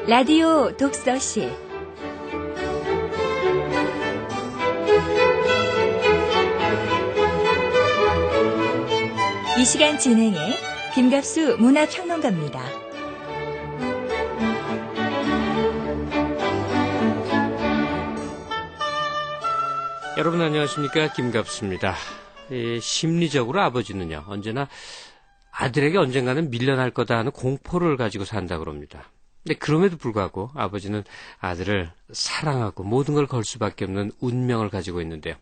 라디오 독서실 이 시간 진행해 김갑수 문화평론가입니다. 여러분 안녕하십니까, 김갑수입니다. 심리적으로 아버지는요, 언제나 아들에게 언젠가는 밀려날 거다 하는 공포를 가지고 산다 그럽니다. 근데 그럼에도 불구하고 아버지는 아들을 사랑하고 모든 걸 걸 수밖에 없는 운명을 가지고 있는데요.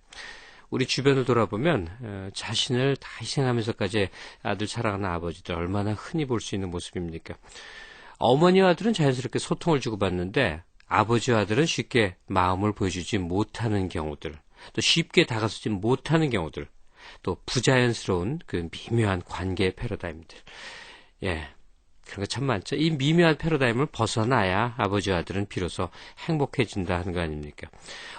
우리 주변을 돌아보면 자신을 다 희생하면서까지 아들 사랑하는 아버지들 얼마나 흔히 볼 수 있는 모습입니까? 어머니와 아들은 자연스럽게 소통을 주고받는데 아버지와 아들은 쉽게 마음을 보여주지 못하는 경우들, 또 쉽게 다가서지 못하는 경우들, 또 부자연스러운 그 미묘한 관계의 패러다임들. 예, 그런 거 참 많죠. 이 미묘한 패러다임을 벗어나야 아버지와 아들은 비로소 행복해진다 하는 거 아닙니까?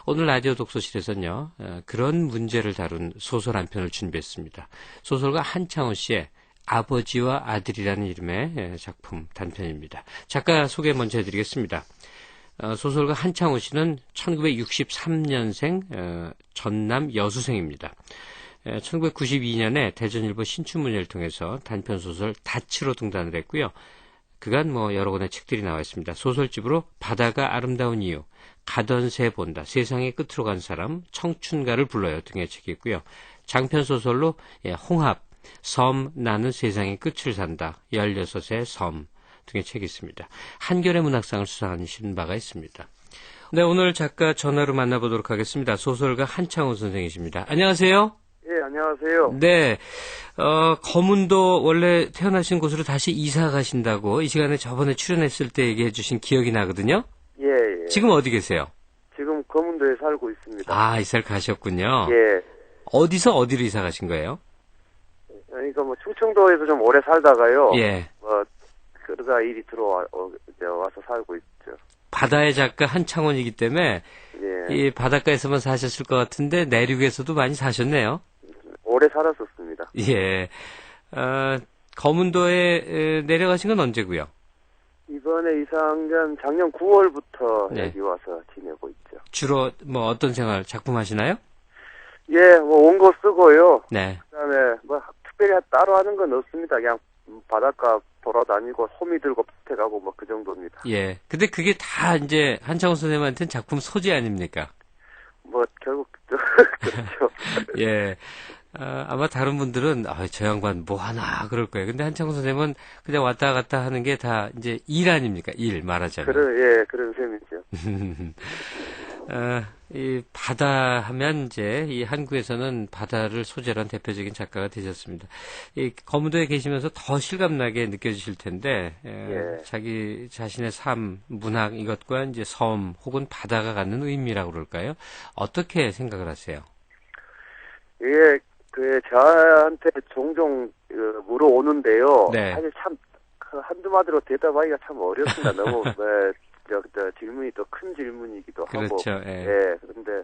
오늘 라디오 독서실에서는요, 그런 문제를 다룬 소설 한 편을 준비했습니다. 소설가 한창호 씨의 아버지와 아들이라는 이름의 작품 단편입니다. 작가 소개 먼저 해드리겠습니다. 소설가 한창호 씨는 1963년생 전남 여수생입니다. 1992년에 대전일보 신춘문예를 통해서 단편소설 닻으로 등단을 했고요. 그간 여러 권의 책들이 나와 있습니다. 소설집으로 바다가 아름다운 이유, 가던 새 본다, 세상의 끝으로 간 사람, 청춘가를 불러요 등의 책이 있고요. 장편소설로 홍합, 섬, 나는 세상의 끝을 산다, 16의 섬 등의 책이 있습니다. 한겨레 문학상을 수상하신 바가 있습니다. 네, 오늘 작가 전화로 만나보도록 하겠습니다. 소설가 한창호 선생이십니다. 안녕하세요. 예, 안녕하세요. 네, 거문도 원래 태어나신 곳으로 다시 이사 가신다고 이 시간에 저번에 출연했을 때 얘기해 주신 기억이 나거든요. 예, 예. 지금 어디 계세요? 지금 거문도에 살고 있습니다. 아, 이사를 가셨군요. 예. 어디서 어디로 이사 가신 거예요? 그러니까 충청도에서 좀 오래 살다가요. 예. 그러다 일이 와서 살고 있죠. 바다의 작가 한창원이기 때문에 예. 이 바닷가에서만 사셨을 것 같은데 내륙에서도 많이 사셨네요. 오래 살았었습니다. 예. 거문도에 내려가신 건 언제고요? 이번에 이사한 건 작년 9월부터 네. 여기 와서 지내고 있죠. 주로 어떤 생활, 작품 하시나요? 예, 원고 쓰고요. 네. 그다음에 특별히 따로 하는 건 없습니다. 그냥 바닷가 돌아다니고 호미 들고 밭에 가고 그 정도입니다. 예. 근데 그게 다 이제 한창원 선생님한테는 작품 소재 아닙니까? 결국 그렇죠. 예. 아마 다른 분들은 저 양반 뭐 하나 그럴 거예요. 근데 한창원 선생님은 그냥 왔다 갔다 하는 게 다 이제 일 아닙니까? 일 말하자면. 그런 셈이죠. 이 바다 하면 이제 이 한국에서는 바다를 소재로 한 대표적인 작가가 되셨습니다. 이 거문도에 계시면서 더 실감나게 느껴지실 텐데, 예. 자기 자신의 삶, 문학 이것과 이제 섬 혹은 바다가 갖는 의미라고 그럴까요? 어떻게 생각을 하세요? 예, 저한테 종종 물어오는데요. 네. 사실 참 한두 마디로 대답하기가 참 어렵습니다. 너무 질문이 또 큰 질문이기도 하고. 그렇죠. 예. 예, 그런데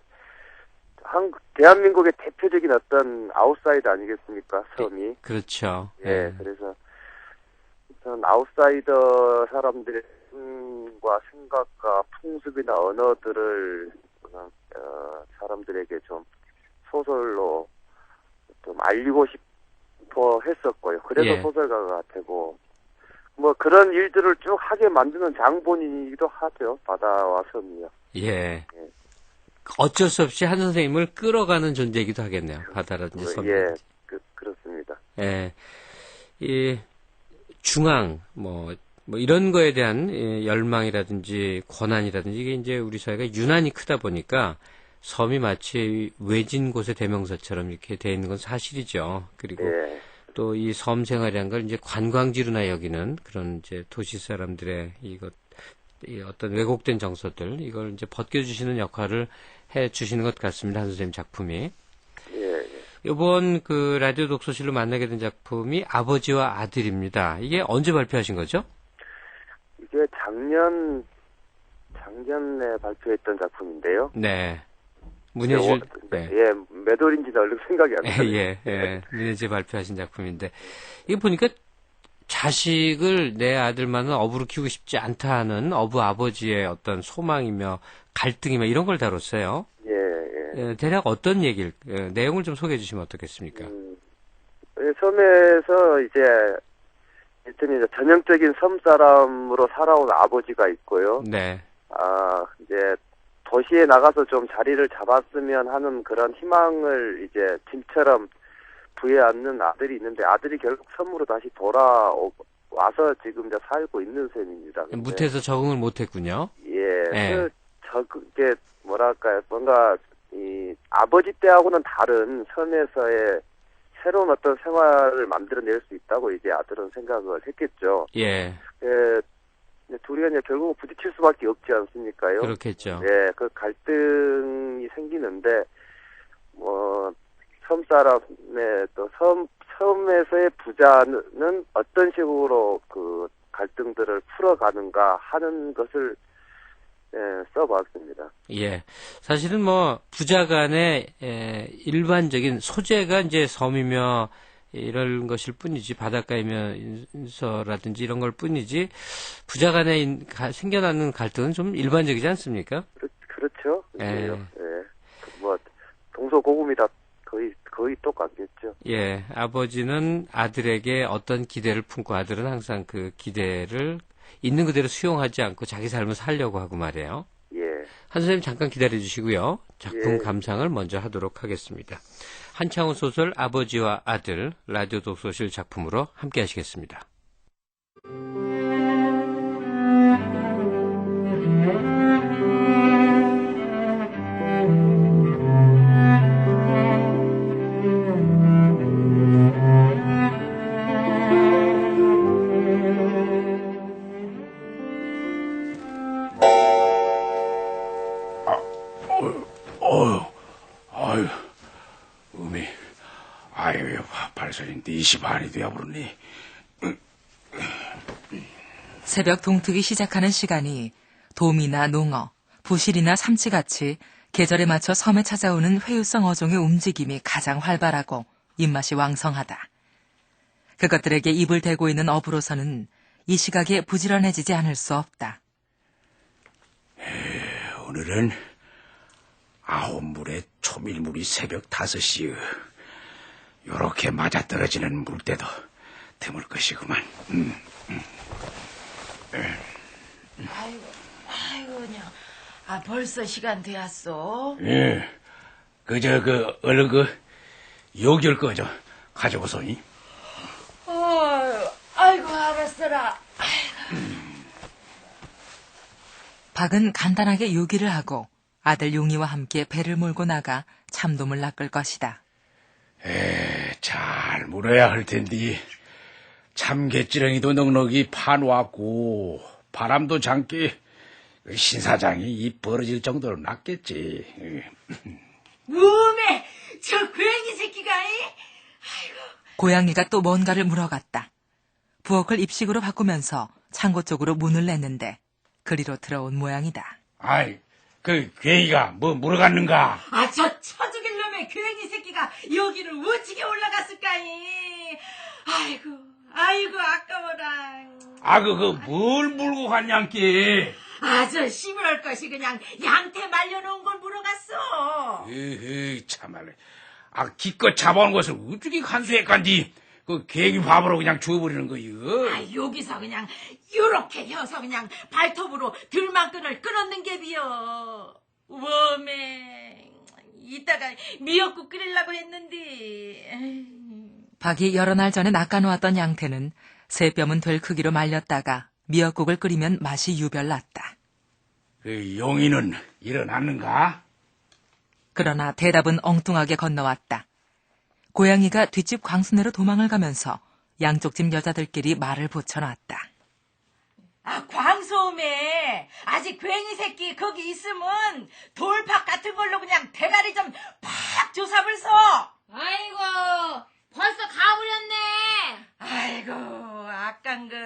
대한민국의 대표적인 어떤 아웃사이더 아니겠습니까? 섬이. 그렇죠. 예, 그래서 저는 아웃사이더 사람들의 과 생각과 풍습이나 언어들을 사람들에게 좀 소설로 좀 알리고 싶어 했었고요. 그래서 예. 소설가가 되고 그런 일들을 쭉 하게 만드는 장본인이기도 하죠. 바다와 섬이요. 예. 어쩔 수 없이 한 선생님을 끌어가는 존재이기도 하겠네요. 바다라든지 섬. 예, 그렇습니다. 예. 이 중앙 이런 거에 대한 열망이라든지 권한이라든지 이게 이제 우리 사회가 유난히 크다 보니까 섬이 마치 외진 곳의 대명사처럼 이렇게 돼 있는 건 사실이죠. 그리고 예. 또 이 섬 생활이란 걸 이제 관광지로나 여기는 그런 이제 도시 사람들의 이 어떤 왜곡된 정서들 이걸 이제 벗겨주시는 역할을 해 주시는 것 같습니다. 한 선생님 작품이. 예. 이번 라디오 독서실로 만나게 된 작품이 아버지와 아들입니다. 이게 언제 발표하신 거죠? 이게 작년에 발표했던 작품인데요. 네. 문예실. 네. 예, 몇 월인지는 얼른 생각이 안 나요. 예. 문예실 발표하신 작품인데 이게 보니까 자식을 내 아들만은 어부로 키우고 싶지 않다 하는 어부 아버지의 어떤 소망이며 갈등이며 이런 걸 다뤘어요. 예. 대략 어떤 내용을 좀 소개해 주시면 어떻겠습니까? 섬에서 이제 전형적인 섬 사람으로 살아온 아버지가 있고요. 네. 이제 도시에 나가서 좀 자리를 잡았으면 하는 그런 희망을 이제 짐처럼 부여안는 아들이 있는데 아들이 결국 섬으로 다시 돌아와서 지금 이제 살고 있는 셈입니다. 근데 무태에서 적응을 못했군요. 예. 이게 뭐랄까요, 뭔가 이 아버지 때하고는 다른 섬에서의 새로운 어떤 생활을 만들어낼 수 있다고 이제 아들은 생각을 했겠죠. 예. 둘이가 이제 결국은 부딪힐 수밖에 없지 않습니까요? 그렇겠죠. 네, 그 갈등이 생기는데 섬 사람의 또 섬에서의 부자는 어떤 식으로 그 갈등들을 풀어가는가 하는 것을 써봤습니다. 예. 사실은 부자 간의 일반적인 소재가 이제 섬이며 이런 것일 뿐이지, 바닷가이면서라든지 이런 걸 뿐이지, 부자 간에 생겨나는 갈등은 좀 일반적이지 않습니까? 그렇죠. 예. 동서고금이 다 거의 똑같겠죠. 예. 아버지는 아들에게 어떤 기대를 품고 아들은 항상 그 기대를 있는 그대로 수용하지 않고 자기 삶을 살려고 하고 말이에요. 예. 한 선생님 잠깐 기다려 주시고요. 작품 예. 감상을 먼저 하도록 하겠습니다. 한창훈 소설 아버지와 아들 라디오 독서실 작품으로 함께 하시겠습니다. 아유, 음이, 벌써 4시 반이 되어버렸니? 새벽 동트기 시작하는 시간이 돔이나 농어, 부실이나 삼치같이 계절에 맞춰 섬에 찾아오는 회유성 어종의 움직임이 가장 활발하고 입맛이 왕성하다. 그것들에게 입을 대고 있는 어부로서는 이 시각에 부지런해지지 않을 수 없다. 오늘은 아홉물의 초밀물이 새벽 5시에 요렇게 맞아떨어지는 물때도 드물 것이구만. 아이고, 그냥. 벌써 시간 되었어? 예, 얼른 요기를 가져오소니. 아이고, 알았어라. 박은 간단하게 요기를 하고 아들 용이와 함께 배를 몰고 나가 참돔을 낚을 것이다. 잘 물어야 할 텐데 참개찌렁이도 넉넉히 파놓았고 바람도 잠게 신사장이 입 벌어질 정도로 낚겠지. 음에 저 괴기 새끼가 아이고. 고양이가 또 뭔가를 물어갔다. 부엌을 입식으로 바꾸면서 창고 쪽으로 문을 냈는데 그리로 들어온 모양이다. 그 괴기가 뭐 물어갔는가? 저 처죽일 놈의 괴기 새끼가 여기를 어찌게 올라갔을까이. 아이고 아까워라. 뭘 물고 갔냔께? 저 시무럴 것이 그냥 양태 말려놓은 걸 물어갔어. 참말로. 기껏 잡아온 것을 어떻게 간수했간디? 그 괴기 밥으로 그냥 주워버리는 거요. 여기서 그냥 요렇게 혀서 그냥 발톱으로 들만끈을 끊었는 게 비여. 웜에 이따가 미역국 끓이려고 했는데. 박이 여러 날 전에 낚아놓았던 양태는 새 뼘은 될 크기로 말렸다가 미역국을 끓이면 맛이 유별났다. 그 용이는 일어났는가? 그러나 대답은 엉뚱하게 건너왔다. 고양이가 뒷집 광수네로 도망을 가면서 양쪽 집 여자들끼리 말을 붙여놨다. 광소음에 아직 괜히 새끼 거기 있으면 돌팍 같은 걸로 그냥 대가리 좀 팍 조사불서. 아이고, 벌써 가버렸네. 아이고, 아깐 것.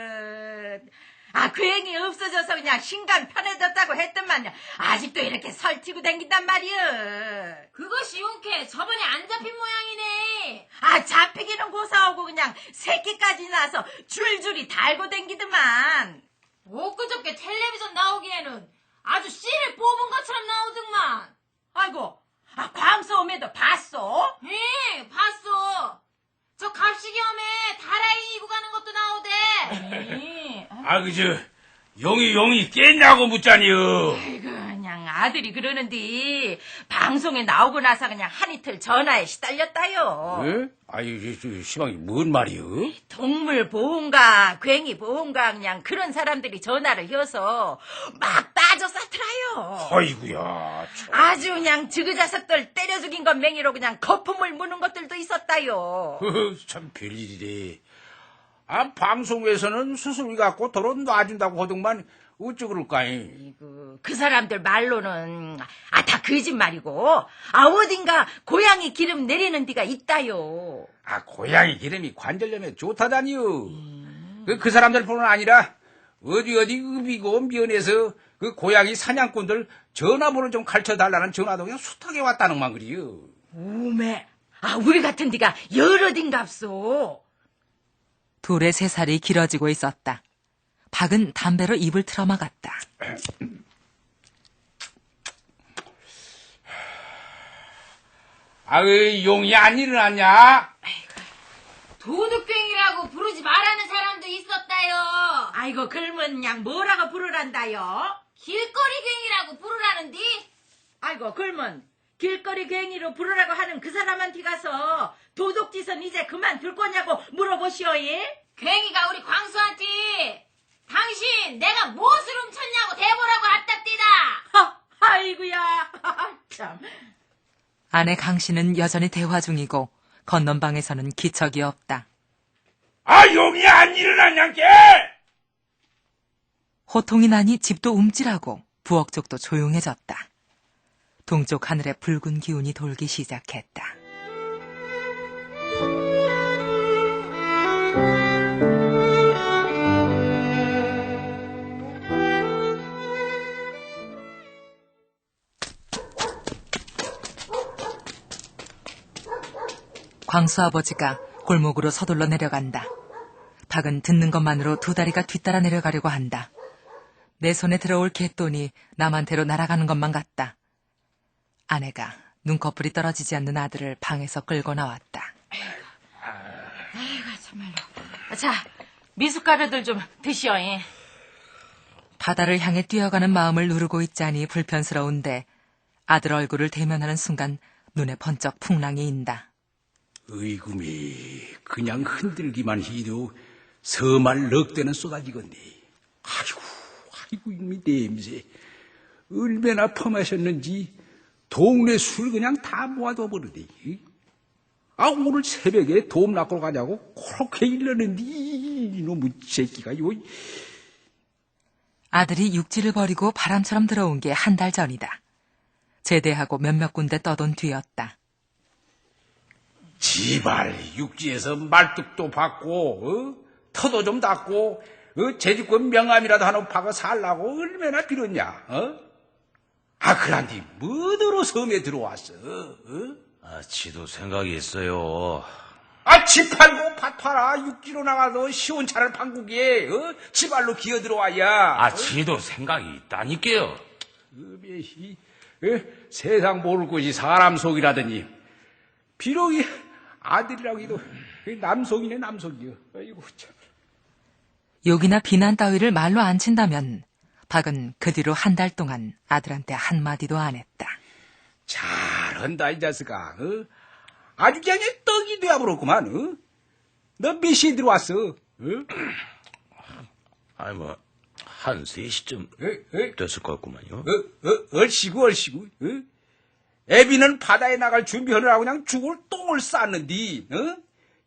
괜히 없어져서 그냥 신간 편해졌다고 했더만요. 아직도 이렇게 설치고 댕긴단 말이여. 그거 쉬운게 저번에 안 잡힌 모양이네. 잡히기는 고사하고 그냥 새끼까지 나서 줄줄이 달고 댕기더만. 엊그저께 텔레비전 나오기에는 아주 씨를 뽑은 것처럼 나오더만. 아이고, 광수엄에도 봤어? 예, 봤어. 저 갑시겸에 다라이 이고 가는 것도 나오대. 그저 용이 깼냐고 묻자니요. 아이고, 그냥 아들이 그러는데 방송에 나오고 나서 그냥 한 이틀 전화에 시달렸다요. 예? 시방이 뭔 말이요? 동물 보호인가 괭이 보호인가 그냥 그런 사람들이 전화를 해서 막 따져 싸더라요. 아이구야. 아주 그냥 지그자석들 때려 죽인 것 맹이로 그냥 거품을 무는 것들도 있었다요. 참 별일이래. 방송에서는 수술비 갖고 도로 놔준다고 하더만 어쩌 그럴까이. 그 사람들 말로는 다 거짓말이고 어딘가 고양이 기름 내리는 데가 있다요. 고양이 기름이 관절염에 좋다다니요. 그 사람들뿐만 아니라 어디 읍이고 면에서 그 고양이 사냥꾼들 전화번호 좀 가르쳐달라는 전화도 그냥 숱하게 왔다는 만 그리요. 오메, 우리 같은 데가 여러 딘갑소. 둘의 새살이 길어지고 있었다. 박은 담배로 입을 틀어막았다. 용이 안 일어났냐? 도둑갱이라고 부르지 말라는 사람도 있었다요. 아이고, 그러면 그냥 뭐라고 부르란다요? 길거리갱이라고 부르라는디. 아이고, 그러면 길거리 괭이로 부르라고 하는 그 사람한테 가서 도둑짓은 이제 그만 둘 거냐고 물어보시오이. 괭이가 우리 광수한테 당신 내가 무엇을 훔쳤냐고 대보라고 왔답디다. 아이고야. 참. 아내 강씨는 여전히 대화 중이고 건넌방에서는 기척이 없다. 용이 안 일어났냐께? 호통이 나니 집도 움찔하고 부엌 쪽도 조용해졌다. 동쪽 하늘에 붉은 기운이 돌기 시작했다. 광수 아버지가 골목으로 서둘러 내려간다. 박은 듣는 것만으로 두 다리가 뒤따라 내려가려고 한다. 내 손에 들어올 갯돈이 남한테로 날아가는 것만 같다. 아내가 눈꺼풀이 떨어지지 않는 아들을 방에서 끌고 나왔다. 아이고, 정말로. 자, 미숫가루들 좀 드시오이. 바다를 향해 뛰어가는 마음을 누르고 있자니 불편스러운데 아들 얼굴을 대면하는 순간 눈에 번쩍 풍랑이 인다. 의구미 그냥 흔들기만 해도 서말 넉 대는 쏟아지건데. 아이고 이미 냄새 얼마나 퍼마셨는지 동네 술 그냥 다 모아둬 버리대. 오늘 새벽에 도움 낚으러 가자고 그렇게 일렀는데 이놈의 새끼가 요. 아들이 육지를 버리고 바람처럼 들어온 게 한 달 전이다. 제대하고 몇몇 군데 떠돈 뒤였다. 지발 육지에서 말뚝도 받고 터도 좀 닦고 제주권 명함이라도 하나 박아 살라고 얼마나 빌었냐. 그란디 뭐더러 섬에 들어왔어. 지도 생각이 있어요. 집 팔고 밭 팔아 육지로 나가서 시원찮을 판국에 지발로 기어 들어와야. 지도 생각이 있다니까요. 세상 모를 것이 사람 속이라더니 비록 아들이라고 해도 남속이네 남속이요. 아이고 참. 욕이나 비난 따위를 말로 안 친다면 박은 그 뒤로 한 달 동안 아들한테 한마디도 안 했다. 잘한다 이 자식아. 아주 그냥 떡이 되어버렸구만. 너 몇 시에 들어왔어? 한 3시쯤 됐을 것 같구만요. 얼씨구. 애비는 바다에 나갈 준비하느라고 그냥 죽을 똥을 쌌는디.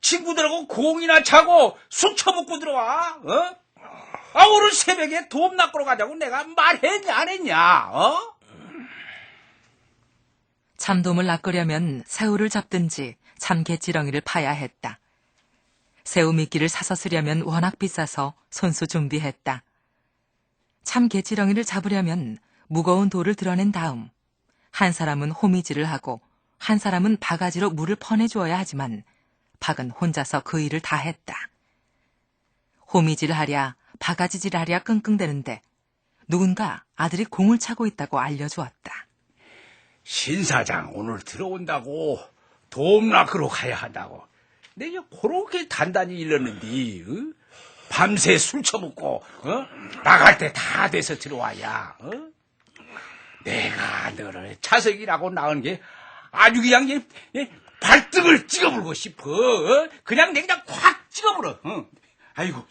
친구들하고 공이나 차고 술 처먹고 들어와. 오늘 새벽에 도움 낚으러 가자고 내가 말했냐 안 했냐. 참돔을 낚으려면 새우를 잡든지 참개찌렁이를 파야 했다. 새우 미끼를 사서 쓰려면 워낙 비싸서 손수 준비했다. 참개치렁이를 잡으려면 무거운 돌을 드러낸 다음 한 사람은 호미질을 하고 한 사람은 바가지로 물을 퍼내주어야 하지만 박은 혼자서 그 일을 다 했다. 호미질하랴 바가지질하랴 끙끙대는데 누군가 아들이 공을 차고 있다고 알려주었다. 신사장 오늘 들어온다고 도움 낚으러 가야 한다고. 내가 그렇게 단단히 일렀는데 밤새 술 처먹고 나갈 때 다 돼서 들어와야. 내가 너를 차석이라고 낳은 게 아주 그냥 발등을 찍어물고 싶어. 그냥 내가 확 찍어물어. 아이고.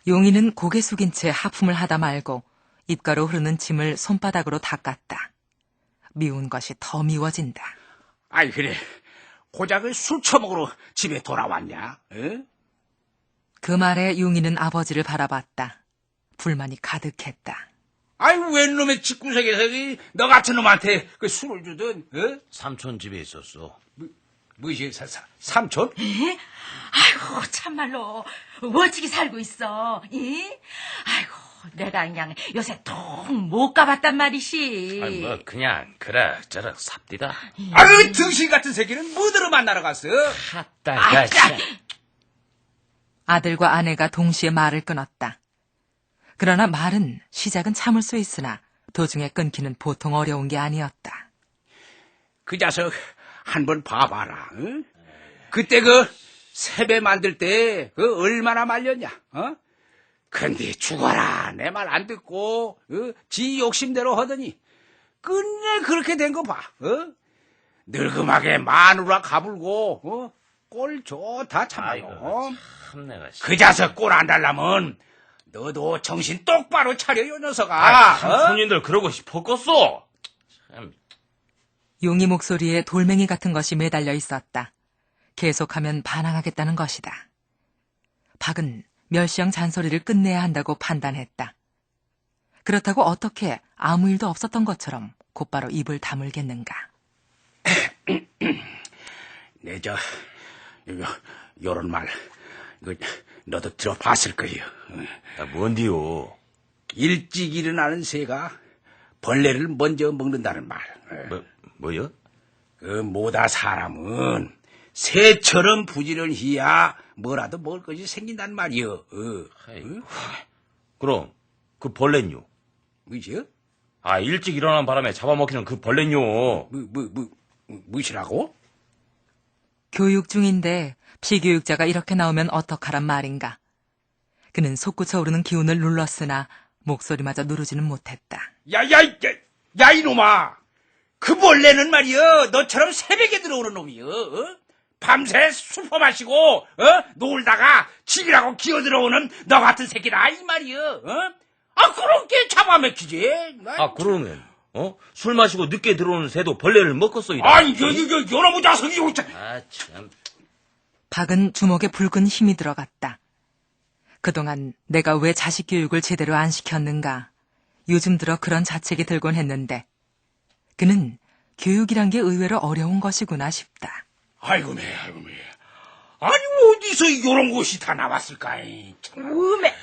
용인은 고개 숙인 채 하품을 하다 말고 입가로 흐르는 침을 손바닥으로 닦았다. 미운 것이 더 미워진다. 아이 그래. 고작을 술 처먹으러 집에 돌아왔냐? 그 말에 용인은 아버지를 바라봤다. 불만이 가득했다. 아이 웬 놈의 집구석에서 너 같은 놈한테 그 술을 주든? 삼촌 집에 있었어. 뭐지 삼촌? 예? 아이고 참말로 멋지게 살고 있어. 예? 아이고 내가 그냥 요새 통 못 가봤단 말이시. 아니 뭐 그냥 그럭저럭 삽디다. 아유 등신 같은 새끼는 뭐들어 만나러 갔어? 아따 참. 아들과 아내가 동시에 말을 끊었다. 그러나 말은 시작은 참을 수 있으나 도중에 끊기는 보통 어려운 게 아니었다. 그 자석 한번 봐봐라. 그때 그 세배 만들 때 얼마나 말렸냐? 근데 죽어라 내 말 안 듣고 지 욕심대로 하더니 끝내 그렇게 된 거 봐. 늙음하게 마누라 가불고 꼴 좋다 참아요. 참 내가. 그 자석 꼴 안 달라면 너도 정신 똑바로 차려 요 녀석아. 손님들 그러고 싶었겠어. 참. 용이 목소리에 돌멩이 같은 것이 매달려 있었다. 계속하면 반항하겠다는 것이다. 박은 멸시형 잔소리를 끝내야 한다고 판단했다. 그렇다고 어떻게 아무 일도 없었던 것처럼 곧바로 입을 다물겠는가. 네, 요런 말, 너도 들어봤을 거예요. 뭔디요? 일찍 일어나는 새가 벌레를 먼저 먹는다는 말. 뭐요? 모다 사람은 새처럼 부지런히야 뭐라도 먹을 것이 생긴단 말이요. 그럼 그 벌레요? 뭐지요? 아 일찍 일어나는 바람에 잡아먹히는 그 벌레요. 무시라고? 교육 중인데 피교육자가 이렇게 나오면 어떡하란 말인가. 그는 솟구쳐 오르는 기운을 눌렀으나 목소리마저 누르지는 못했다. 야 이놈아! 그 벌레는 말이여 너처럼 새벽에 들어오는 놈이여. 밤새 술 퍼마시고 놀다가 집이라고 기어 들어오는 너 같은 새끼다 이 말이여. 그렇게 잡아먹히지. 그러면 술 마시고 늦게 들어오는 새도 벌레를 먹겠소이다. 아니 요놈의 자석이 참. 박은 주먹에 붉은 힘이 들어갔다. 그동안 내가 왜 자식 교육을 제대로 안 시켰는가. 요즘 들어 그런 자책이 들곤 했는데 그는 교육이란 게 의외로 어려운 것이구나 싶다. 아이고 매. 아니 어디서 요런 곳이 다 나왔을까? 우메,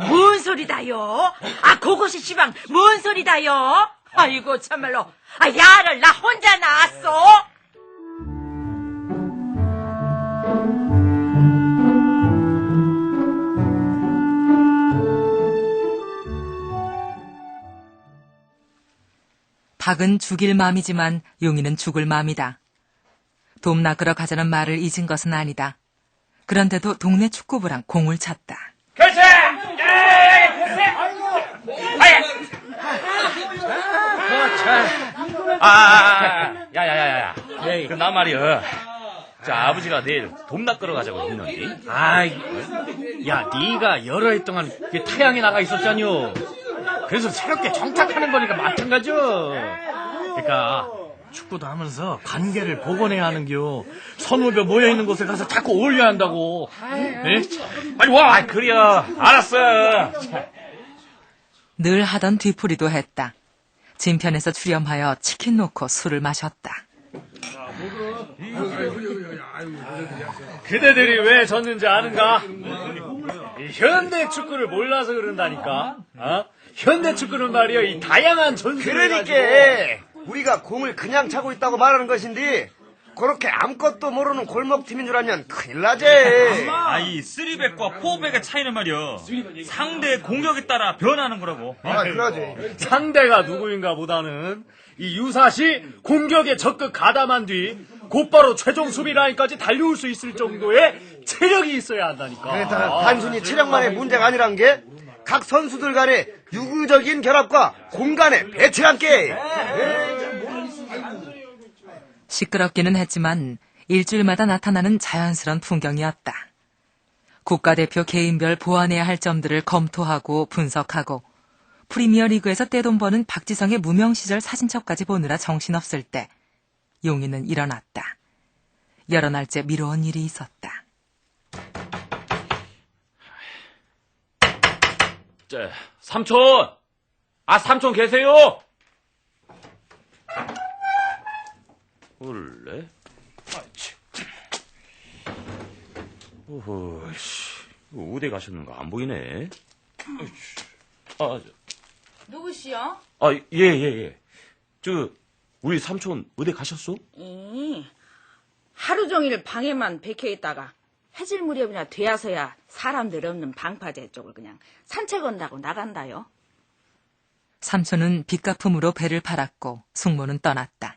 뭔 소리다요? 그것이 시방 뭔 소리다요? 아이고 참말로, 야를 나 혼자 낳았어? 박은 죽일 맘이지만 용이는 죽을 맘이다. 돔 낚으러 가자는 말을 잊은 것은 아니다. 그런데도 동네 축구부랑 공을 찼다. 글쎄! 야야야야. 나 말이야. 아버지가 내일 돔 낚으러 가자고 했는데. 야, 네가 여러 해 동안 타양에 나가 있었잖여. 그래서 새롭게 정착하는 거니까 마찬가지요. 그러니까 축구도 하면서 관계를 복원해야 하는겨. 선후배 모여있는 곳에 가서 자꾸 어울려야 한다고. 네? 빨리 와. 그래요. 알았어. 늘 하던 뒤풀이도 했다. 진편에서 출염하여 치킨 놓고 술을 마셨다. 그대들이 왜 졌는지 아는가? 현대 축구를 몰라서 그런다니까. 현대 축구는 말이야 이 다양한 전술을 그러니까 우리가 공을 그냥 차고 있다고 말하는 것인데 그렇게 아무것도 모르는 골목팀인 줄 알면 큰일 나지. 이 3백과 4백의 차이는 말이야 상대의 공격에 따라 변하는 거라고. 그러지. 상대가 누구인가 보다는 이 유사시 공격에 적극 가담한 뒤 곧바로 최종 수비 라인까지 달려올 수 있을 정도의 체력이 있어야 한다니까. 단순히 체력만의 문제가 아니란 게 각 선수들 간의 유구적인 결합과 공간의 배치함께. 시끄럽기는 했지만 일주일마다 나타나는 자연스러운 풍경이었다. 국가대표 개인별 보완해야 할 점들을 검토하고 분석하고 프리미어리그에서 떼돈 버는 박지성의 무명 시절 사진첩까지 보느라 정신없을 때 용인은 일어났다. 여러 날째 미뤄온 일이 있었다. 삼촌! 삼촌 계세요? 원래? 어디 가셨는가 안 보이네. 누구시여? 예. 우리 삼촌 어디 가셨어? 하루 종일 방에만 박혀 있다가 해질 무렵이나 되어서야 사람들 없는 방파제 쪽을 그냥 산책 온다고 나간다요. 삼촌은 빚갚음으로 배를 팔았고 숙모는 떠났다.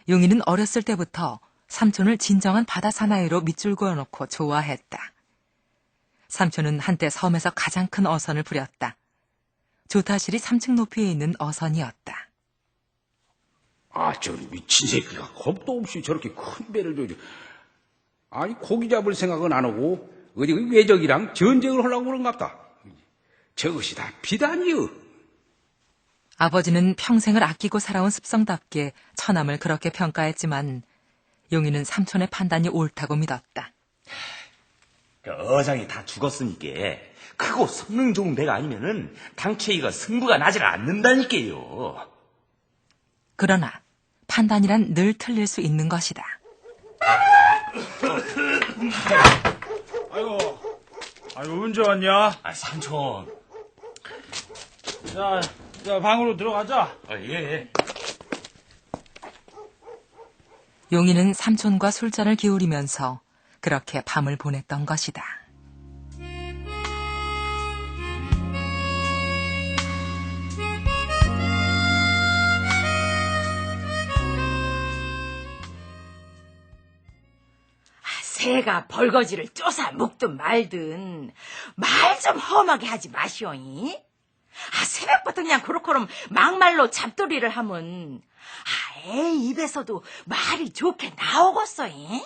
용인은 어렸을 때부터 삼촌을 진정한 바다 사나이로 밑줄 그어놓고 좋아했다. 삼촌은 한때 섬에서 가장 큰 어선을 부렸다. 조타실이 3층 높이에 있는 어선이었다. 저 미친 새끼가 겁도 없이 저렇게 큰 배를 줘. 아니 고기 잡을 생각은 안 하고 어디 외적이랑 전쟁을 하려고 그런갑다. 저것이 다 비단이여. 아버지는 평생을 아끼고 살아온 습성답게 처남을 그렇게 평가했지만 용인은 삼촌의 판단이 옳다고 믿었다. 어장이 다 죽었으니까 크고 성능 좋은 배가 아니면은 당체이가 승부가 나지가 않는다니까요. 그러나 판단이란 늘 틀릴 수 있는 것이다. 아이고 언제 왔냐? 삼촌. 자 방으로 들어가자. 예. 용인은 삼촌과 술잔을 기울이면서 그렇게 밤을 보냈던 것이다. 새가 벌거지를 쫓아 먹든 말든 말 좀 험하게 하지 마시오이. 새벽부터 그냥 그렇게럼 막말로 잡돌이를 하면 애 입에서도 말이 좋게 나오겠어이.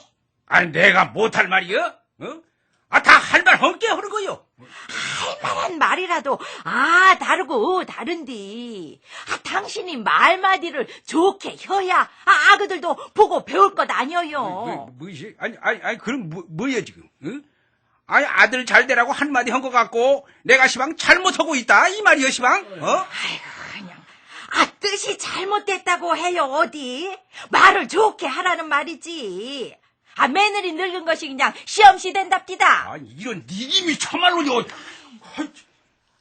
아니 내가 못할 말이여? 다 할 말 없게 하는 거요. 할 만한 말이라도 다르고 다른디. 당신이 말마디를 좋게 혀야 아그들도 보고 배울 것 아니어요. 뭐지? 아니 그럼 뭐야 지금? 아니 아들 잘 되라고 한마디 한 것 같고 내가 시방 잘못하고 있다 이 말이여 시방? 아이고 그냥 뜻이 잘못됐다고 해요 어디? 말을 좋게 하라는 말이지. 며느리 늙은 것이 그냥 시험시 된답디다. 이런 니김이 참말로요.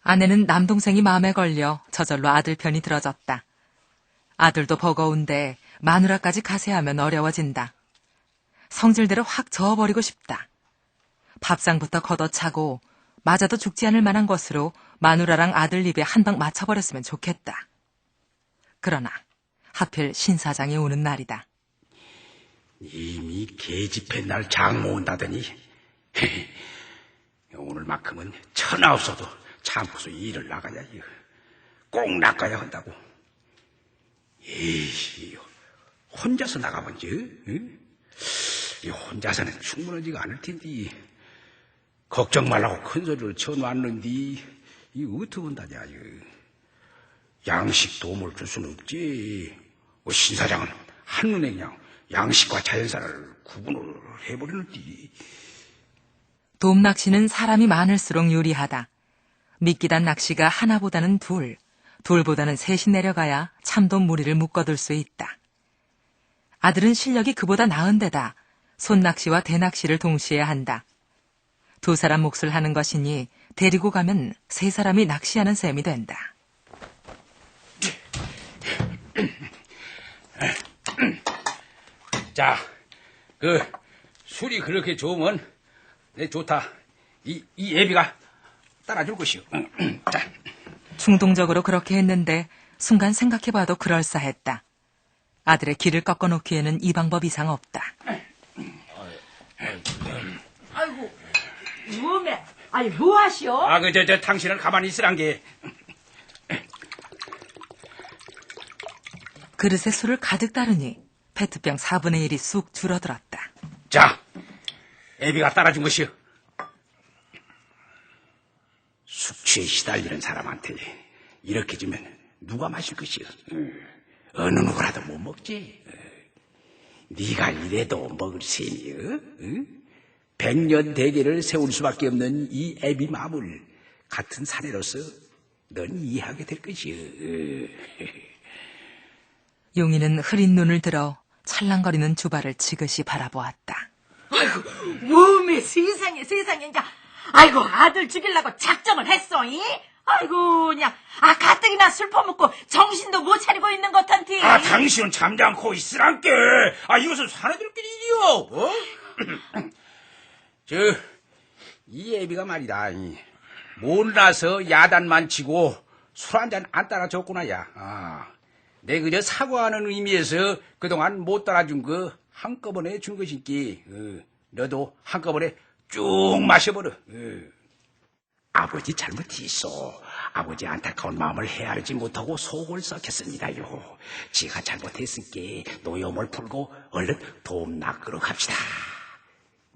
아내는 남동생이 마음에 걸려 저절로 아들 편이 들어졌다. 아들도 버거운데 마누라까지 가세하면 어려워진다. 성질대로 확 저어버리고 싶다. 밥상부터 걷어차고 맞아도 죽지 않을 만한 것으로 마누라랑 아들 입에 한 방 맞춰버렸으면 좋겠다. 그러나 하필 신사장이 오는 날이다. 이미 계집애 날 장모 온다더니 오늘만큼은 천하 없어도 참고서 일을 나가야 꼭 나가야 한다고. 혼자서 나가본지 혼자서는 충분하지가 않을 텐데 걱정 말라고 큰 소리를 쳐놨는데 어떻게 온다냐. 양식 도움을 줄 수는 없지. 신사장은 한눈에 그냥 양식과 자연사를 구분을 해버리는디. 돔낚시는 사람이 많을수록 유리하다. 미끼단 낚시가 하나보다는 둘보다는 셋이 내려가야 참돔 무리를 묶어둘 수 있다. 아들은 실력이 그보다 나은 데다 손낚시와 대낚시를 동시에 한다. 두 사람 몫을 하는 것이니 데리고 가면 세 사람이 낚시하는 셈이 된다. 자, 술이 그렇게 좋으면 좋다. 이 애비가 따라줄 것이오. 자. 충동적으로 그렇게 했는데 순간 생각해봐도 그럴싸했다. 아들의 길을 꺾어놓기에는 이 방법 이상 없다. 아이고, 뭐매? 아니, 뭐 하시오? 당신은 가만히 있으란 게. 그릇에 술을 가득 따르니 페트병 4분의 1이 쑥 줄어들었다. 자, 애비가 따라준 것이오. 숙취에 시달리는 사람한테 이렇게 주면 누가 마실 것이오? 어느 누구라도 못 먹지. 네가 이래도 먹을 셈이여. 100년 대계를 세울 수밖에 없는 이 애비 마음을 같은 사내로서 넌 이해하게 될 것이오. 용이는 흐린 눈을 들어 찰랑거리는 주발을 지그시 바라보았다. 아이고, 몸에 세상에, 이제. 아이고, 아들 죽이려고 작정을 했어, 이? 아이고, 그냥, 가뜩이나 술 퍼먹고 정신도 못 차리고 있는 것 같은데. 당신은 잠잠코 있으란께. 이것은 사내들끼리 일이요. 이 애비가 말이다. 못나서 야단만 치고 술 한 잔 안 따라줬구나, 야. 내 그저 사과하는 의미에서 그동안 못 따라준 거 한꺼번에 준 것이기. 너도 한꺼번에 쭉 마셔버려. 아버지 잘못이 있어. 아버지 안타까운 마음을 헤아리지 못하고 속을 썩혔습니다요. 지가 잘못했으니까 노여움을 풀고 얼른 도움 낚으러 갑시다.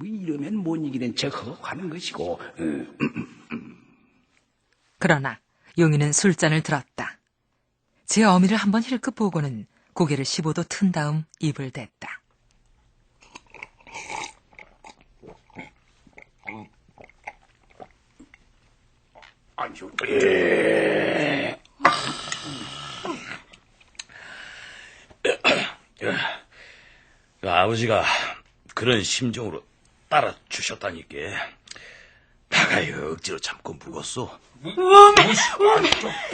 이러면 못 이기는 척하고 가는 것이고. 그러나 용이는 술잔을 들었다. 제 어미를 한번 힐끗 보고는 고개를 15도 튼 다음 입을 댔다. 아버지가 그런 심정으로 따라 주셨다니까. 나가 억지로 참고 묵었어. 어메,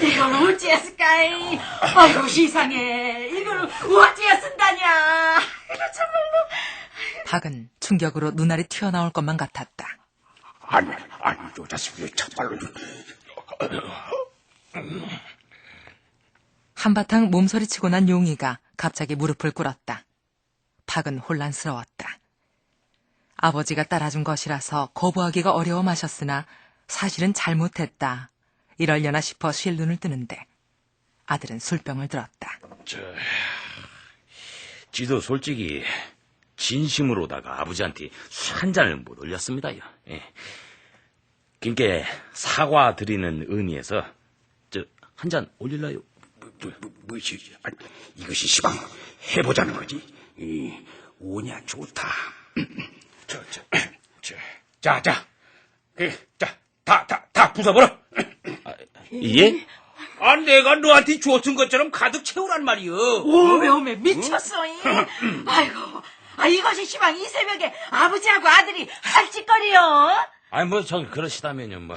이걸 어찌했을까이? 아이고, 세상에, 이걸 어찌했은다냐? 이거 참말로. 박은 충격으로 눈알이 튀어나올 것만 같았다. 아니, 저 자식이 참말로. 한바탕 몸서리치고 난 용이가 갑자기 무릎을 꿇었다. 박은 혼란스러웠다. 아버지가 따라준 것이라서 거부하기가 어려워 마셨으나 사실은 잘못했다. 이럴려나 싶어 쉴 눈을 뜨는데 아들은 술병을 들었다. 지도 솔직히 진심으로다가 아버지한테 술 한 잔을 못 올렸습니다요. 그러니까 사과드리는 의미에서 한 잔 올릴라요? 이것이 시방 해보자는 거지. 오냐 좋다. 다 부숴버려. 예? 내가 너한테 주었던 것처럼 가득 채우란 말이여. 오메, 미쳤어, 이. 아이고, 이것이 시방 이 새벽에 아버지하고 아들이 할짓거리요. 전 그러시다면요,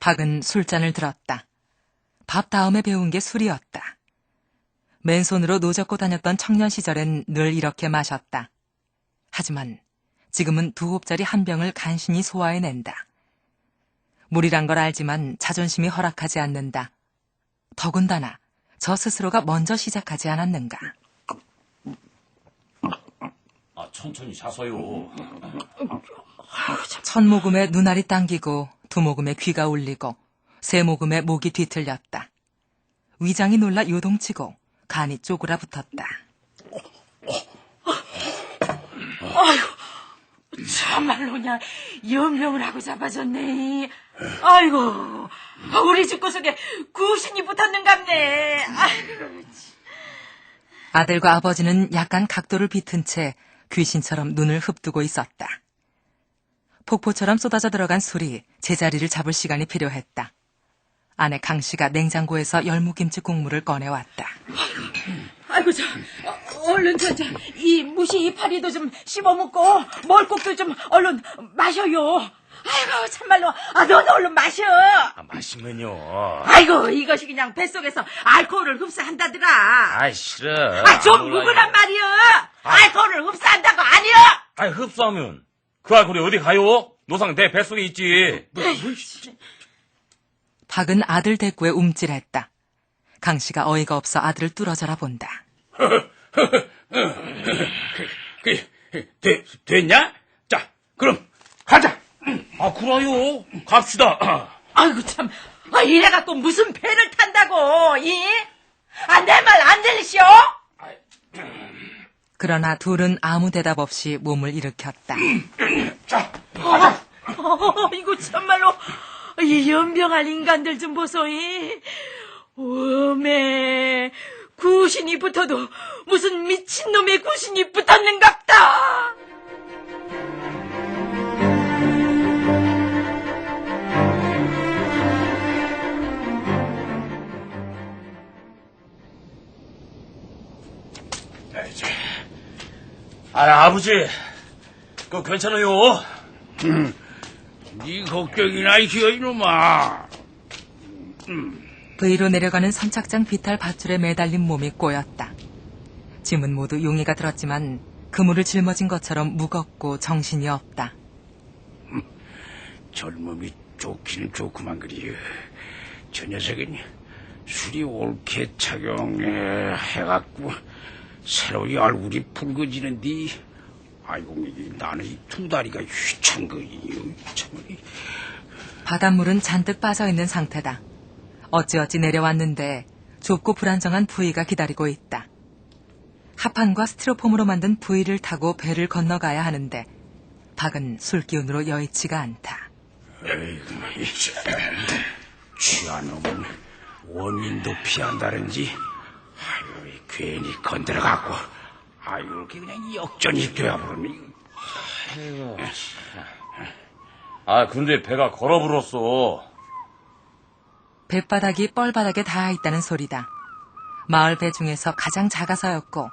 박은 술잔을 들었다. 밥 다음에 배운 게 술이었다. 맨손으로 노젓고 다녔던 청년 시절엔 늘 이렇게 마셨다. 하지만 지금은 2홉짜리 한 병을 간신히 소화해낸다. 물이란 걸 알지만 자존심이 허락하지 않는다. 더군다나 저 스스로가 먼저 시작하지 않았는가. 천천히 자서요. 첫 모금에 눈알이 당기고 두 모금에 귀가 울리고 세 모금에 목이 뒤틀렸다. 위장이 놀라 요동치고 간이 쪼그라붙었다. 아이고, 참말로 그냥 연명을 하고 잡아줬네. 아이고, 우리 집 구석에 구신이 붙었는갑네. 아이고. 아들과 아버지는 약간 각도를 비튼 채 귀신처럼 눈을 흡두고 있었다. 폭포처럼 쏟아져 들어간 술이 제자리를 잡을 시간이 필요했다. 아내 강씨가 냉장고에서 열무김치 국물을 꺼내왔다. 아이고, 얼른 이 무시 이파리도 좀 씹어먹고 멀국도 좀 얼른 마셔요. 아이고, 참말로, 너도 얼른 마셔. 마시면요. 아이고, 이것이 그냥 뱃속에서 알코올을 흡수한다더라. 아이, 싫어. 좀 묵으란 말이야. 알코올을 흡수한다고 아니야. 아이, 흡수하면 그 알코올이 어디 가요? 노상 내 뱃속에 있지. 박은 아들 대꾸에 움찔했다. 강씨가 어이가 없어 아들을 뚫어져라 본다. 됐냐? 자, 그럼 가자. 그래요. 갑시다. 아이고, 참. 이래갖고 무슨 배를 탄다고, 내 말 안 들리시오? 그러나 둘은 아무 대답 없이 몸을 일으켰다. 자, 이거 참말로, 이 연병할 인간들 좀 보소이. 오메, 구신이 붙어도 무슨 미친놈의 구신이 붙었는갑다. 아버지, 그거 괜찮아요? 네 걱정이나 있어, 이놈아. V로 내려가는 선착장 비탈 밧줄에 매달린 몸이 꼬였다. 짐은 모두 용이가 들었지만 그물을 짊어진 것처럼 무겁고 정신이 없다. 젊음이 좋기는 좋구만 그리요. 저 녀석은 술이 옳게 착용해 해갖고 새로이 얼굴이 붉어지는데, 아이고, 나는 이 두 다리가 휘청거리요. 바닷물은 잔뜩 빠져있는 상태다. 어찌어찌 내려왔는데 좁고 불안정한 부위가 기다리고 있다. 합판과 스티로폼으로 만든 부위를 타고 배를 건너가야 하는데 박은 술기운으로 여의치가 않다. 에이구, 취한 놈은 원인도 피한다는지, 아유, 괜히 건드려갖고, 아유, 이렇게 그냥 역전이 되어버리네. 근데 배가 걸어불었어. 뱃바닥이 뻘바닥에 닿아 있다는 소리다. 마을 배 중에서 가장 작아서였고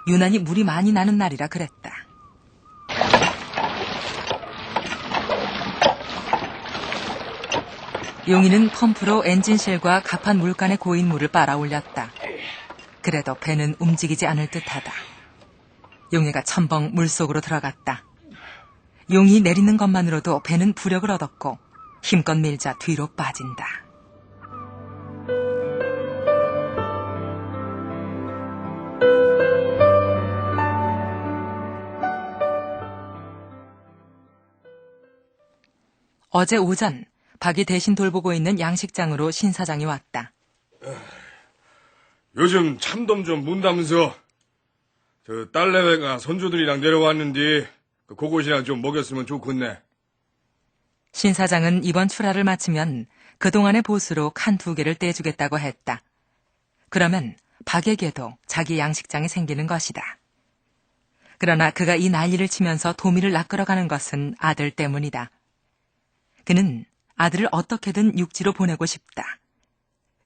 유난히 물이 많이 나는 날이라 그랬다. 용이는 펌프로 엔진실과 가판 물간에 고인 물을 빨아올렸다. 그래도 배는 움직이지 않을 듯하다. 용이가 첨벙 물속으로 들어갔다. 용이 내리는 것만으로도 배는 부력을 얻었고 힘껏 밀자 뒤로 빠진다. 어제 오전 박이 대신 돌보고 있는 양식장으로 신 사장이 왔다. 요즘 참돔 좀 문다면서 저 딸내외가 손주들이랑 내려왔는데 그곳이랑 좀 먹였으면 좋겠네. 신 사장은 이번 출하를 마치면 그동안의 보수로 칸 2개를 떼주겠다고 했다. 그러면 박에게도 자기 양식장이 생기는 것이다. 그러나 그가 이 난리를 치면서 도미를 낚으러가는 것은 아들 때문이다. 그는 아들을 어떻게든 육지로 보내고 싶다.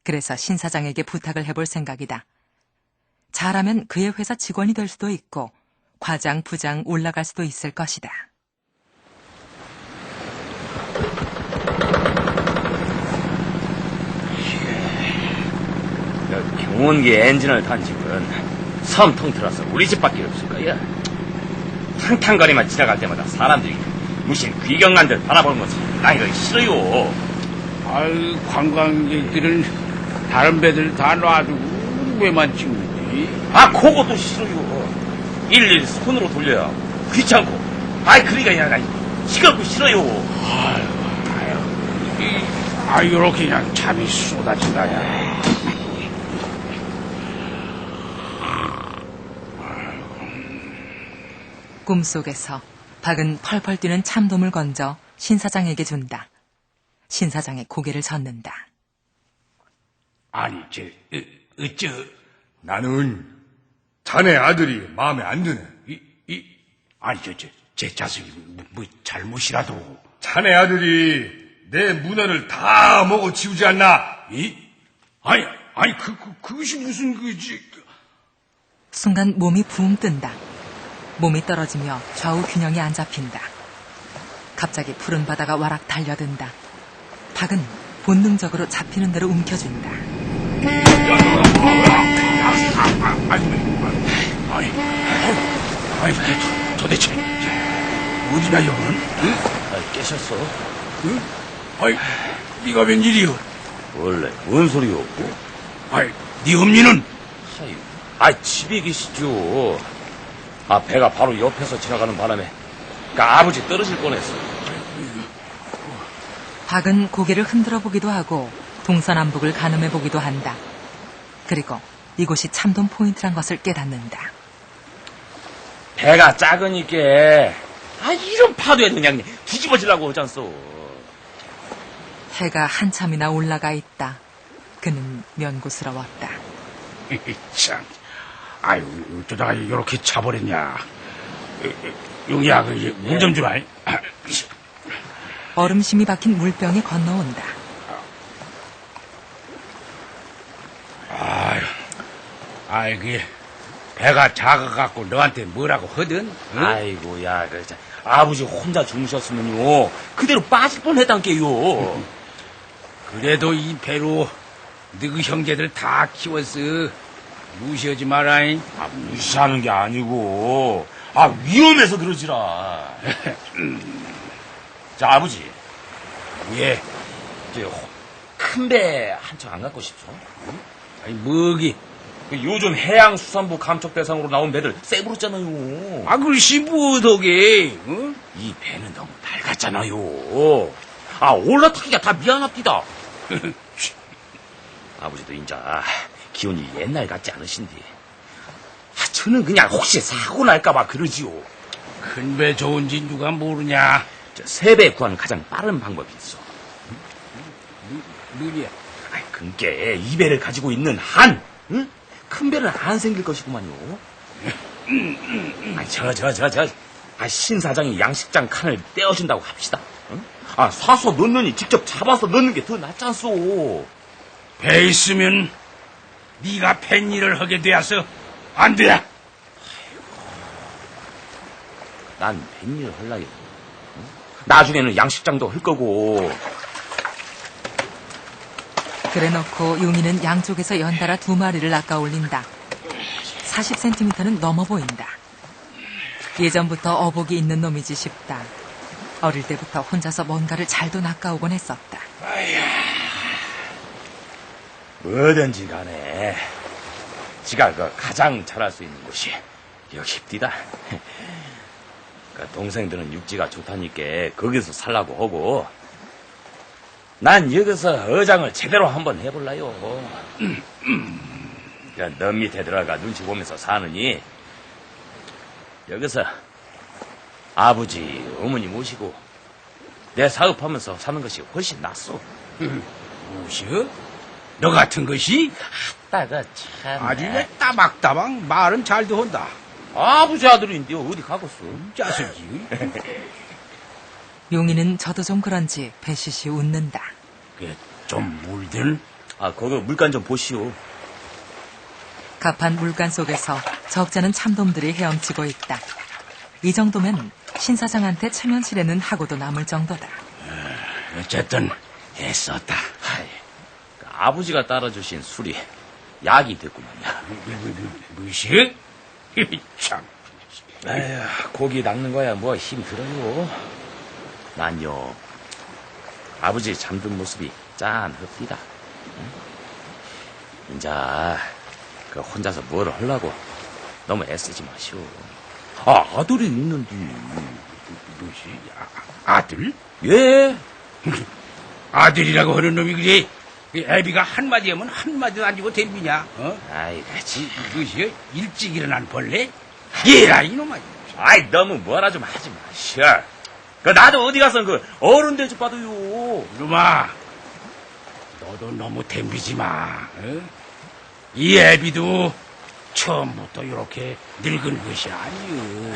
그래서 신 사장에게 부탁을 해볼 생각이다. 잘하면 그의 회사 직원이 될 수도 있고 과장, 부장 올라갈 수도 있을 것이다. 경운기 엔진을 탄 집은 섬 통틀어서 우리 집밖에 없을 거야. 탕탕거리만 지나갈 때마다 사람들이 무슨 귀경관들 바라보는 건 상당히 싫어요. 아유, 관광객들은 다른 배들 다 놔두고 왜만 찍는지? 그것도 싫어요. 일일이 손으로 돌려야 귀찮고. 그러니까 시끄럽고 싫어요. 이렇게 그냥 잠이 쏟아진다냐. 꿈속에서 박은 펄펄 뛰는 참돔을 건져 신 사장에게 준다. 신 사장의 고개를 젓는다. 아니, 나는 자네 아들이 마음에 안 드네. 제 자식이 뭐 잘못이라도. 자네 아들이 내 문어를 다 먹어 치우지 않나? 그것이 무슨 그지? 순간 몸이 붕 뜬다. 몸이 떨어지며 좌우 균형이 안 잡힌다. 갑자기 푸른 바다가 와락 달려든다. 박은 본능적으로 잡히는 대로 움켜쥔다. 도대체 어디나 여는? 깨셨어? 응? 네가 웬일이여? 원래 뭔 소리요? 네 엄니는? 집에 계시죠. 배가 바로 옆에서 지나가는 바람에 아버지 떨어질 뻔했어. 박은 고개를 흔들어 보기도 하고 동서남북을 가늠해 보기도 한다. 그리고 이곳이 참돔 포인트란 것을 깨닫는다. 배가 작으니까 이런 파도에 그냥 뒤집어지려고 하잖소. 해가 한참이나 올라가 있다. 그는 면구스러웠다. 참, 어쩌다가 이렇게 차버렸냐. 용이야, 물 좀 주라. 얼음심이 박힌 물병이 건너온다. 배가 작아갖고 너한테 뭐라고 하든? 응? 아이고야, 아버지 혼자 주무셨으면요 그대로 빠질 뻔했단게요. 그래도 이 배로 너희 형제들 다 키웠어. 무시하지 마라잉. 무시하는 게 아니고 위험해서 그러지라. 자, 아버지. 예. 큰 배 한 척 안 갖고 싶죠? 뭐기? 요즘 해양수산부 감척 대상으로 나온 배들 새 부르잖아요. 글씨 뭐덕에? 이 배는 너무 낡았잖아요. 올라타기가 다 미안합니다. 아버지도 인자 기운이 옛날 같지 않으신데 저는 그냥 혹시 사고 날까봐 그러지요. 큰 배 좋은지 누가 모르냐? 새 배 구하는 가장 빠른 방법이 있어. 누구야? 그게 이 배를 가지고 있는 한, 응? 큰 배는 안 생길 것이구만요. 신 사장이 양식장 칸을 떼어준다고 합시다. 응? 사서 넣느니 직접 잡아서 넣는 게 더 낫잖소. 배 있으면 네가 뱃일을 하게 되어서 안 돼. 난 뱃일을 하려고. 응? 나중에는 양식장도 할 거고. 그래놓고 용이는 양쪽에서 연달아 2마리를 낚아 올린다. 40cm는 넘어 보인다. 예전부터 어복이 있는 놈이지 싶다. 어릴 때부터 혼자서 뭔가를 잘도 낚아오곤 했었다. 뭐든지 간에 지가 가장 잘할 수 있는 곳이 여기입니다. 동생들은 육지가 좋다니까 거기서 살라고 하고 난 여기서 어장을 제대로 한번 해볼라요. 너 밑에 들어가 눈치 보면서 사느니 여기서 아버지, 어머니 모시고 내 사업하면서 사는 것이 훨씬 낫소. 무엇이여? 너 같은 것이? 아따가 참. 아주 따박따박 말은 잘도 한다. 아버지 아들인데 어디 가겠어? 자식이. 용이는 저도 좀 그런지 배시시 웃는다. 좀 물들? 거기 물간 좀 보시오. 갑한 물간 속에서 적잖은 참돔들이 헤엄치고 있다. 이 정도면 신사장한테 체면치레는 하고도 남을 정도다. 어쨌든 애썼다. 아버지가 따라주신 술이 약이 됐구만요. 무엇이? 참. 고기 낚는 거야 뭐 힘 들어요. 난요 아버지 잠든 모습이 짠합디다. 인자 혼자서 뭘 하려고 너무 애쓰지 마시오. 아들이 있는데. 무엇이? 아들? 예. 아들이라고 하는 놈이 그래. 애비가 한마디 하면 한마디도 안 주고 덤비냐? 아이, 그치. 무엇이? 일찍 일어난 벌레? 얘라 이놈아. 너무 뭐라 좀 하지 마시오. 나도 어디 가서 어른 대접 받아요. 이놈아, 너도 너무 덤비지 마. 이 애비도 처음부터 이렇게 늙은 것이 아니오.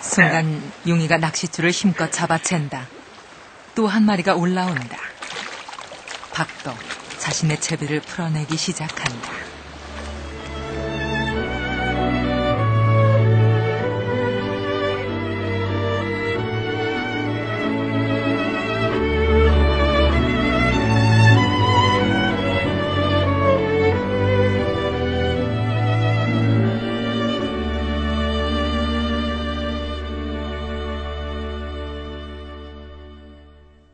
순간 용이가 낚싯줄을 힘껏 잡아챈다. 또 한 마리가 올라온다. 박도 자신의 채비를 풀어내기 시작한다.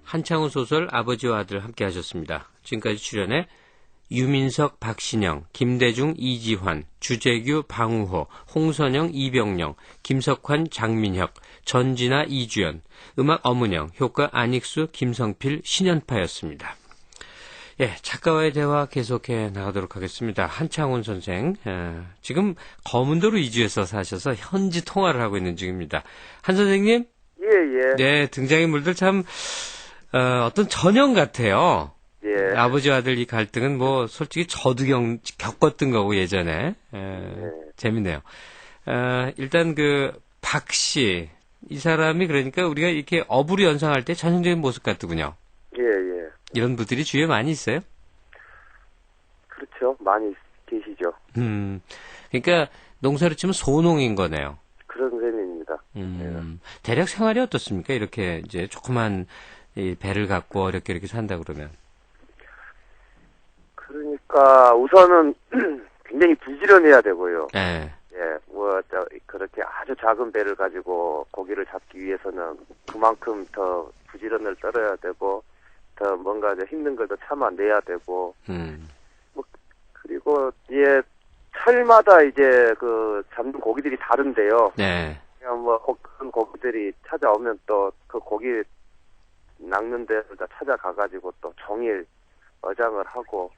한창훈 소설 아버지와 아들 함께 하셨습니다. 지금까지 출연해 유민석, 박신영, 김대중, 이지환, 주재규, 방우호, 홍선영, 이병영, 김석환, 장민혁, 전진아, 이주연, 음악 엄은영, 효과 안익수, 김성필, 신연파였습니다. 예, 작가와의 대화 계속해 나가도록 하겠습니다. 한창훈 선생, 지금 검은도로 이주해서 사셔서 현지 통화를 하고 있는 중입니다. 한 선생님? 예. 네, 등장인물들 참 어떤 전형 같아요. 예. 아버지와 아들 이 갈등은 뭐 솔직히 저도 겪었던 거고 예전에. 재밌네요. 일단 그 박씨 이 사람이 그러니까 우리가 이렇게 어부를 연상할 때 전형적인 모습 같더군요. 예. 이런 분들이 주위에 많이 있어요? 그렇죠. 많이 계시죠. 그러니까 농사로 치면 소농인 거네요. 그런 셈입니다. 대략 생활이 어떻습니까? 이렇게 이제 조그만 이 배를 갖고 이렇게 산다 그러면. 그러니까 우선은 굉장히 부지런해야 되고요. 네. 그렇게 아주 작은 배를 가지고 고기를 잡기 위해서는 그만큼 더 부지런을 떨어야 되고 더 뭔가 힘든 걸 더 참아내야 되고. 그리고 철마다 이제 그 잡는 고기들이 다른데요. 네. 그냥 그런 고기들이 찾아오면 또 그 고기 낚는 데를 다 찾아가가지고 또 종일 어장을 하고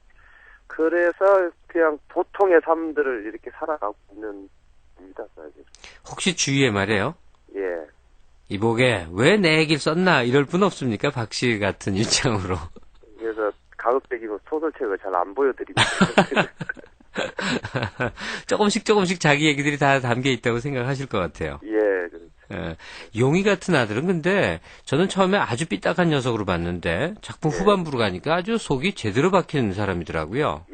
그래서 그냥 보통의 삶들을 이렇게 살아가고 있는 겁니다. 혹시 주위에 말이에요? 예. 이보게 왜 내 얘기를 썼나 이럴 분 없습니까? 박씨 같은 입장으로. 그래서 가급적이면 소설책을 잘 안 보여드립니다. 조금씩 자기 얘기들이 다 담겨 있다고 생각하실 것 같아요. 예. 용이 같은 아들은 근데 저는 처음에 아주 삐딱한 녀석으로 봤는데 작품 후반부로 가니까 아주 속이 제대로 박히는 사람이더라고요.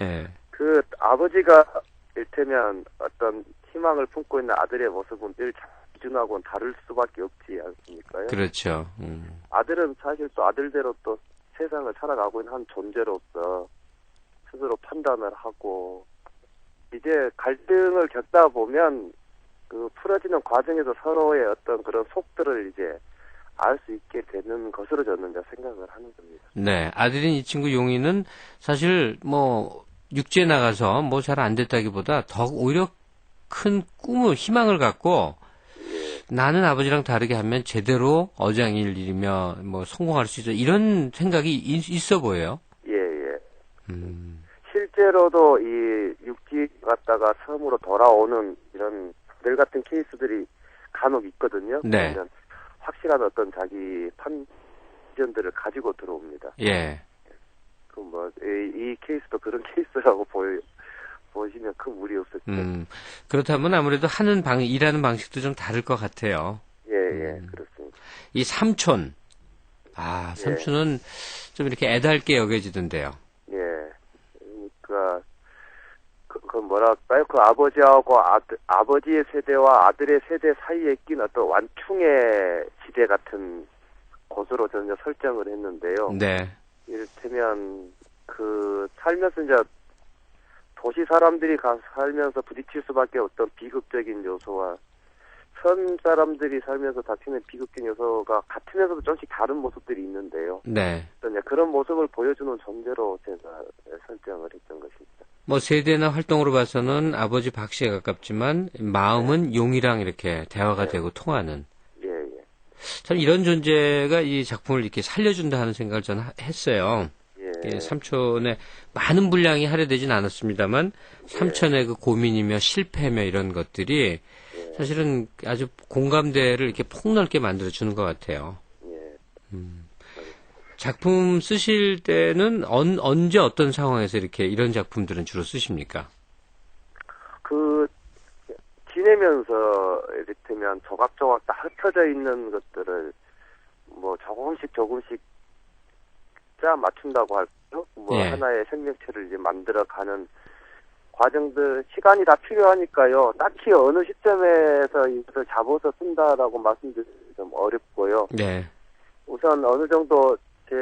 예. 그 아버지가 일테면 어떤 희망을 품고 있는 아들의 모습은 늘 기준하고는 다를 수밖에 없지 않습니까요? 그렇죠. 아들은 사실 또 아들대로 또 세상을 살아가고 있는 한 존재로서 스스로 판단을 하고 이제 갈등을 겪다 보면 그 풀어지는 과정에서 서로의 어떤 그런 속들을 이제 알 수 있게 되는 것으로 저는 생각을 하는 겁니다. 네, 아들인 이 친구 용이는 사실 뭐 육지에 나가서 뭐 잘 안 됐다기보다 더 오히려 큰 꿈을 희망을 갖고 나는 아버지랑 다르게 하면 제대로 어장일이며 뭐 성공할 수 있어 이런 생각이 있어 보여요. 예. 실제로도 이 육지 갔다가 섬으로 돌아오는 이런 늘 같은 케이스들이 간혹 있거든요. 네. 그러면 확실한 어떤 자기 판단들을 가지고 들어옵니다. 예. 이 케이스도 그런 케이스라고 보시면 큰 무리 없을 텐데. 그렇다면 아무래도 일하는 방식도 좀 다를 것 같아요. 예, 그렇습니다. 이 삼촌. 삼촌은 좀 이렇게 애달게 여겨지던데요. 예. 그러니까, 뭐랄까요? 그 아버지하고 아버지의 세대와 아들의 세대 사이에 낀 어떤 완충의 시대 같은 곳으로 저는 설정을 했는데요. 네. 이를테면, 살면서 이제 도시 사람들이 살면서 부딪힐 수밖에 없던 비극적인 요소와 선 사람들이 살면서 다투는 비극적인 요소가 같으면서도 조금씩 다른 모습들이 있는데요. 네. 그런 모습을 보여주는 존재로 제가 설정을 했던 것입니다. 뭐 세대나 활동으로 봐서는 아버지 박씨에 가깝지만 마음은 용이랑 이렇게 대화가 되고 통하는. 예. 참 이런 존재가 이 작품을 이렇게 살려준다 하는 생각을 저는 했어요. 예, 삼촌의 많은 분량이 할애되진 않았습니다만 삼촌의 그 고민이며 실패며 이런 것들이 사실은 아주 공감대를 이렇게 폭넓게 만들어주는 것 같아요. 작품 쓰실 때는 언제 어떤 상황에서 이렇게 이런 작품들은 주로 쓰십니까? 지내면서 이를테면 조각조각 다 흩어져 있는 것들을 뭐 조금씩 진짜 맞춘다고 할까요? 예. 하나의 생명체를 이제 만들어가는 과정들 시간이 다 필요하니까요. 딱히 어느 시점에서 이것을 잡아서 쓴다라고 말씀드리기 좀 어렵고요. 네. 우선 어느 정도 제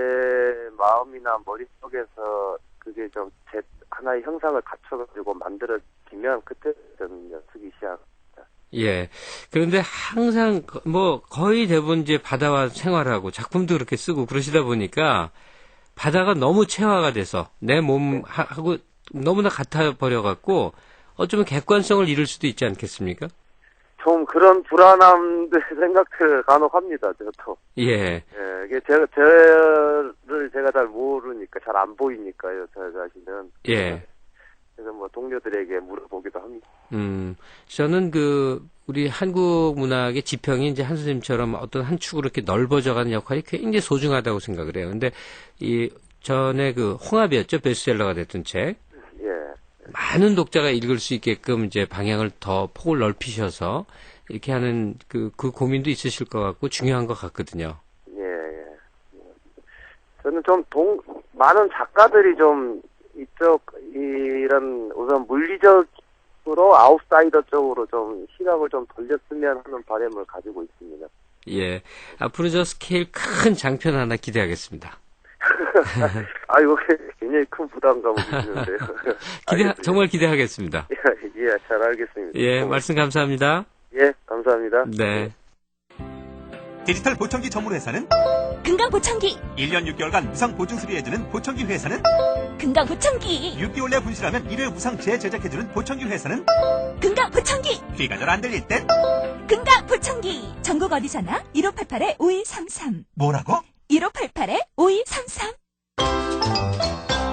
마음이나 머릿속에서 그게 좀 제 하나의 형상을 갖춰가지고 만들어지면 그때 좀 쓰기 시작합니다. 예. 그런데 항상 거의 대부분 이제 바다와 생활하고 작품도 그렇게 쓰고 그러시다 보니까 바다가 너무 체화가 돼서 내 몸하고 너무나 같아 버려갖고 어쩌면 객관성을 잃을 수도 있지 않겠습니까? 좀 그런 불안함들 생각을 간혹 합니다, 저도. 예. 예, 이게 저를 제가 잘 모르니까, 잘 안 보이니까요, 저 자신은. 예. 그래서 동료들에게 물어보기도 합니다. 저는 우리 한국 문학의 지평이 이제 한 선생님처럼 어떤 한 축으로 이렇게 넓어져가는 역할이 굉장히 소중하다고 생각을 해요. 근데 전에 홍합이었죠, 베스트셀러가 됐던 책. 예. 많은 독자가 읽을 수 있게끔 이제 방향을 더 폭을 넓히셔서 이렇게 하는 그 고민도 있으실 것 같고 중요한 것 같거든요. 예. 저는 좀 많은 작가들이 좀 이런 우선 물리적으로 아웃사이더 쪽으로 좀 시각을 좀 돌렸으면 하는 바람을 가지고 있습니다. 예. 앞으로 저 스케일 큰 장편 하나 기대하겠습니다. 이거 굉장히 큰 부담감을 주시는데요. 정말 기대하겠습니다. 예, 잘 알겠습니다. 예, 말씀 감사합니다. 예, 감사합니다. 네. 디지털 보청기 전문 회사는 금강 보청기. 1년 6개월간 무상 보증 수리해주는 보청기 회사는 금강 보청기. 6개월 내 분실하면 1회 무상 재제작해주는 보청기 회사는 금강 보청기. 귀가 잘 안 들릴 땐 금강 보청기. 전국 어디서나 1588-5233. 뭐라고? 1588-5233.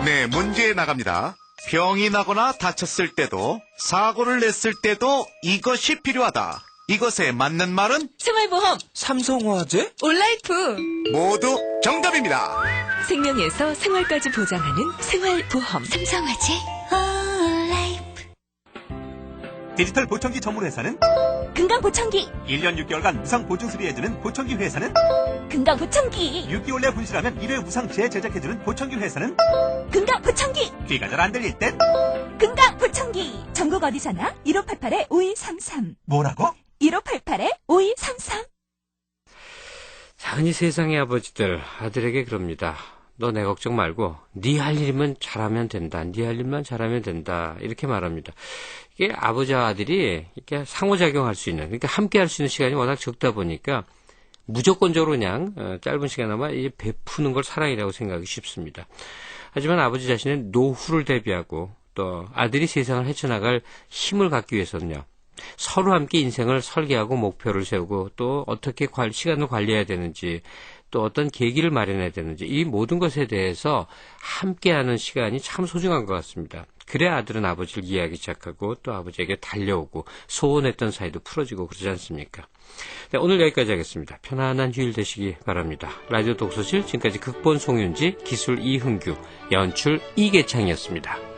네, 문제 나갑니다. 병이 나거나 다쳤을 때도 사고를 냈을 때도 이것이 필요하다. 이것에 맞는 말은? 생활보험, 삼성화재? 올라이프. 모두 정답입니다. 생명에서 생활까지 보장하는 생활보험. 삼성화재, 올라이프. 디지털 보청기 전문 회사는 금강 보청기. 1년 6개월간 무상 보증 수리해주는 보청기 회사는 금강 보청기. 6개월 내 분실하면 1회 무상 재제작해주는 보청기 회사는 금강 보청기. 귀가 잘 안 들릴 땐 금강 보청기. 전국 어디서나 1588-5233. 뭐라고? 1588-5233. 자, 이 세상의 아버지들 아들에게 그럽니다. 너 내 걱정 말고 네 할 일이면 잘하면 된다. 네 할 일만 잘하면 된다. 이렇게 말합니다. 이게 아버지와 아들이 이렇게 상호작용할 수 있는, 그러니까 함께 할 수 있는 시간이 워낙 적다 보니까 무조건적으로 그냥 짧은 시간에만 베푸는 걸 사랑이라고 생각하기 쉽습니다. 하지만 아버지 자신은 노후를 대비하고 또 아들이 세상을 헤쳐나갈 힘을 갖기 위해서는요. 서로 함께 인생을 설계하고 목표를 세우고 또 어떻게 시간을 관리해야 되는지 또 어떤 계기를 마련해야 되는지 이 모든 것에 대해서 함께하는 시간이 참 소중한 것 같습니다. 그래야 아들은 아버지를 이해하기 시작하고 또 아버지에게 달려오고 소원했던 사이도 풀어지고 그러지 않습니까? 네, 오늘 여기까지 하겠습니다. 편안한 휴일 되시기 바랍니다. 라디오 독서실 지금까지 극본 송윤지, 기술 이흥규, 연출 이계창이었습니다.